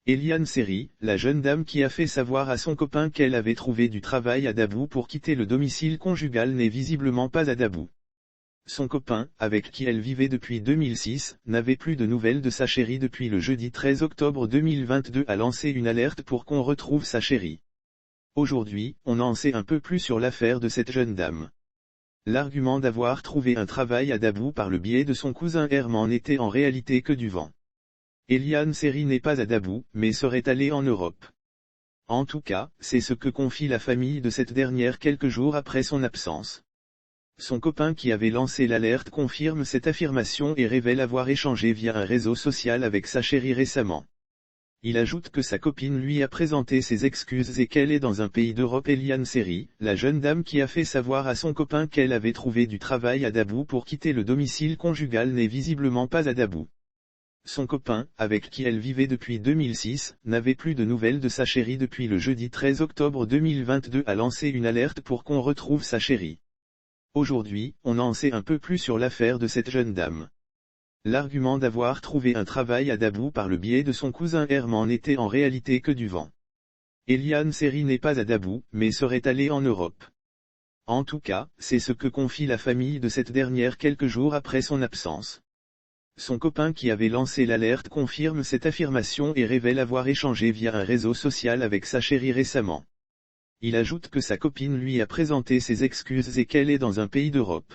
Eliane Seri, la jeune dame qui a fait savoir à son copain qu'elle avait trouvé du travail à Dabou pour quitter le domicile conjugal n'est visiblement pas à Dabou. Son copain, avec qui elle vivait depuis 2006, n'avait plus de nouvelles de sa chérie depuis le jeudi 13 octobre 2022 a lancé une alerte pour qu'on retrouve sa chérie. Aujourd'hui, on en sait un peu plus sur l'affaire de cette jeune dame. L'argument d'avoir trouvé un travail à Dabou par le biais de son cousin Herman n'était en réalité que du vent. Eliane Seri n'est pas à Dabou, mais serait allée en Europe. En tout cas, c'est ce que confie la famille de cette dernière quelques jours après son absence. Son copain qui avait lancé l'alerte confirme cette affirmation et révèle avoir échangé via un réseau social avec sa chérie récemment. Il ajoute que sa copine lui a présenté ses excuses et qu'elle est dans un pays d'Europe. Eliane Seri, la jeune dame qui a fait savoir à son copain qu'elle avait trouvé du travail à Dabou pour quitter le domicile conjugal n'est visiblement pas à Dabou. Son copain, avec qui elle vivait depuis 2006, n'avait plus de nouvelles de sa chérie depuis le jeudi 13 octobre 2022 a lancé une alerte pour qu'on retrouve sa chérie. Aujourd'hui, on en sait un peu plus sur l'affaire de cette jeune dame. L'argument d'avoir trouvé un travail à Dabou par le biais de son cousin Herman n'était en réalité que du vent. Eliane Seri n'est pas à Dabou, mais serait allée en Europe. En tout cas, c'est ce que confie la famille de cette dernière quelques jours après son absence. Son copain qui avait lancé l'alerte confirme cette affirmation et révèle avoir échangé via un réseau social avec sa chérie récemment. Il ajoute que sa copine lui a présenté ses excuses et qu'elle est dans un pays d'Europe.